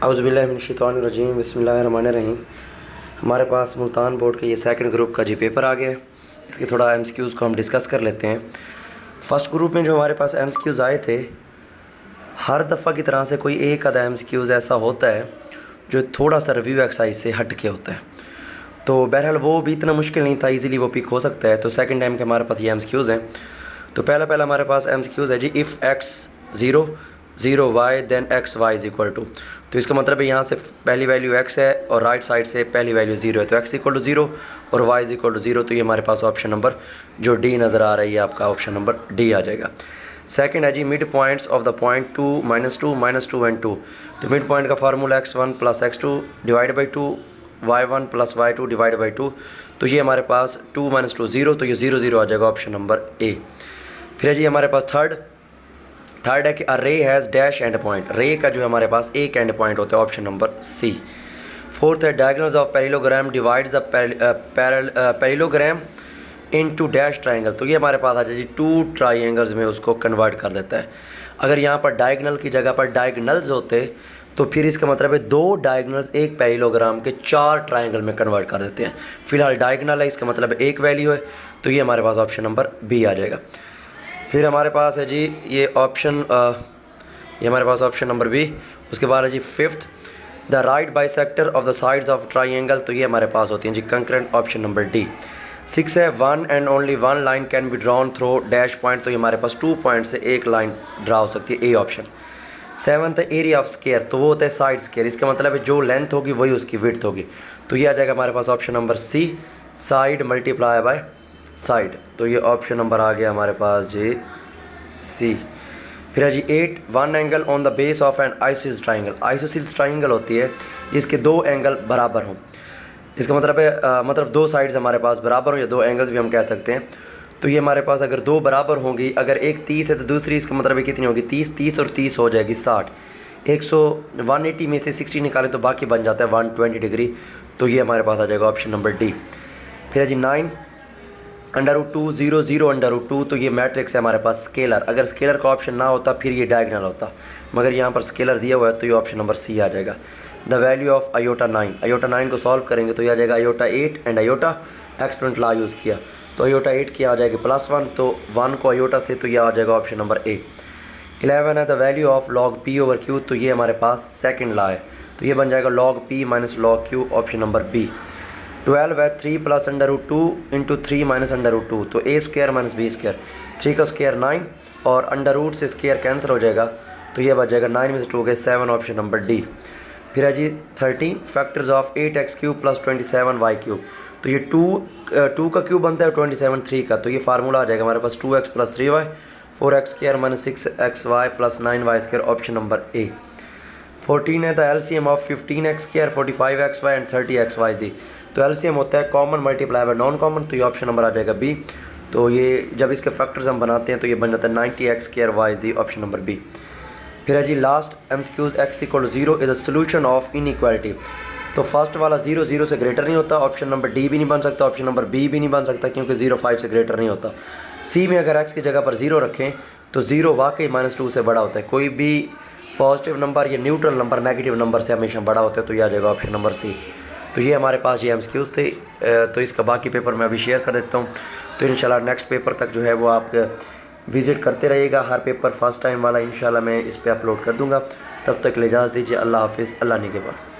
औज़ुबिल्लाहिमिनश्शैतानिर्रजीम बिस्मिल्लाहिर्रहमानिर्रहीम। हमारे पास मुल्तान बोर्ड के ये सेकंड ग्रुप का जी पेपर आ गया है। इसके थोड़ा एमसीक्यूज़ को हम डिस्कस कर लेते हैं। फ़र्स्ट ग्रुप में जो हमारे पास एमसीक्यूज़ आए थे, हर दफ़ा की तरह से कोई एक आधा एमसीक्यूज़ ऐसा होता है जो थोड़ा सा रिव्यू एक्सरसाइज से हट के होता है। तो बहरहाल वो भी इतना मुश्किल नहीं था, ईज़िली वो पिक हो सकता है। तो सेकेंड टाइम के हमारे पास ये एमसीक्यूज़ हैं। तो पहला हमारे पास एमसीक्यूज़ है जी, if X 0 0 Y then X Y is equal to. तो इसका मतलब है यहाँ से पहली वैल्यू x है और राइट साइड से पहली वैल्यू 0 है, तो x इक्वल टू 0 और y इज इक्वल टू 0। तो ये हमारे पास ऑप्शन नंबर जो डी नज़र आ रही है, आपका ऑप्शन नंबर डी आ जाएगा। सेकंड है जी, mid points of the point 2 -2 and 2। तो मिड पॉइंट का formula x1 + x2 divide by 2 y1 + y2 divide by 2। तो ये हमारे पास 2 - 2 0, तो ये 0 0 आ जाएगा, ऑप्शन नंबर ए। फिर है जी हमारे पास थर्ड है कि अ रे हैज़ डैश एंड पॉइंट। रे का जो है हमारे पास एक एंड पॉइंट होता है, ऑप्शन नंबर सी। फोर्थ है diagonals of parallelogram divides the parallelogram into dash triangle. तो ये हमारे पास आ जाए जी, टू ट्राइंगल्स में उसको कन्वर्ट कर देता है। अगर यहाँ पर डायगोनल की जगह पर डायगोनल्स होते तो फिर इसका मतलब है दो डायगोनल्स एक पैरेललोग्राम के चार ट्राइंगल में कन्वर्ट कर देते हैं। फिलहाल डायगोनल है, इसका मतलब एक वैल्यू है, तो ये हमारे पास ऑप्शन नंबर बी आ जाएगा। फिर हमारे पास है जी ये हमारे पास ऑप्शन नंबर बी। उसके बाद है जी fifth, the right bisector of the sides of triangle. तो ये हमारे पास होती हैं जी concurrent, option number D. Six है one and only one line can be drawn through dash point. तो ये हमारे पास 2 पॉइंट से एक लाइन ड्रा हो सकती है, ए ऑप्शन। सेवन्थ है एरिया ऑफ स्केयर। तो वो होता है साइड स्केयर, इसका मतलब है जो लेंथ होगी वही उसकी विड्थ होगी। तो ये आ जाएगा हमारे पास option number C, side multiply by side. तो ये ऑप्शन नंबर आ गया हमारे पास जी सी। फिर है जी 8, one angle on the base of N isosceles triangle. Isosceles triangle होती है जिसके दो एंगल बराबर हों। इसका मतलब है मतलब दो साइड्स हमारे पास बराबर हों, या दो एंगल्स भी हम कह सकते हैं। तो ये हमारे पास अगर दो बराबर होंगी, अगर एक 30 है तो दूसरी इसका मतलब है कितनी होगी, 30 और 30 हो जाएगी 60। 180 में से 60 निकाले तो बाकी बन जाता है 120 डिग्री। तो ये हमारे पास आ जाएगा ऑप्शन नंबर डी। फिर है जी 9, √2 0 0 √2। तो ये मैट्रिक्स है हमारे पास स्केलर। अगर स्केलर का ऑप्शन ना होता फिर ये डायगोनल होता, मगर यहाँ पर स्केलर दिया हुआ है, तो ये ऑप्शन नंबर सी आ जाएगा। The value of iota 9, iota 9 को सॉल्व करेंगे तो ये आ जाएगा iota 8 and iota exponent law use किया, तो आयोटा 8 की आ जाएगी +1, तो 1 को आयोटा से, तो ये आ जाएगा ऑप्शन नंबर ए। 11 है the value of log p/q। तो ये हमारे पास सेकेंड लॉ है, तो ये बन जाएगा log p - log q, option number B. 12 है 3 + √2 × 3 - √2। तो a² - b², 3 का स्क्वायर 9 और अंडर रूट से स्क्वायर कैंसिल हो जाएगा, तो ये बच जाएगा 9 में से 2 गए 7, ऑप्शन नंबर डी। फिर है जी 13, फैक्टर्स ऑफ 8x³ + 27y³। तो ये 2 का क्यूब बनता है, 27 3 का। तो ये फार्मूला आ जाएगा हमारे पास 2x + 3y 4x² - 6xy + 9y², option number A. 14 है the LCM of 15x², 45xy and 30xyz। तो एलसीएम होता है common multiply by non common, तो ये ऑप्शन नंबर आ जाएगा बी। तो ये जब इसके फैक्टर्स हम बनाते हैं तो ये बन जाता है 90x²yz, ऑप्शन नंबर बी। फिर है जी last MCQs, x = 0 is the solution of inequality. तो फर्स्ट वाला 0 0 से ग्रेटर नहीं होता, ऑप्शन नंबर डी भी नहीं बन सकता, ऑप्शन नंबर बी भी नहीं बन सकता क्योंकि 0 5 से ग्रेटर नहीं होता। सी में अगर x की जगह पर 0 रखें तो 0 वाकई -2 से बड़ा होता है। कोई भी पॉजिटिव नंबर या न्यूट्रल नंबर नेगेटिव नंबर से हमेशा बड़ा होता है, तो ये आ जाएगा ऑप्शन नंबर सी। तो ये हमारे पास ये एमसीक्यूज़ थे। तो इसका बाकी पेपर मैं अभी शेयर कर देता हूँ। तो इंशाल्लाह नेक्स्ट पेपर तक जो है वो आप विज़िट करते रहिएगा। हर पेपर फर्स्ट टाइम वाला इंशाल्लाह मैं इस पर अपलोड कर दूँगा। तब तक ले इजाज़त दीजिए। अल्लाह हाफिज़, अल्लाह निगहबान।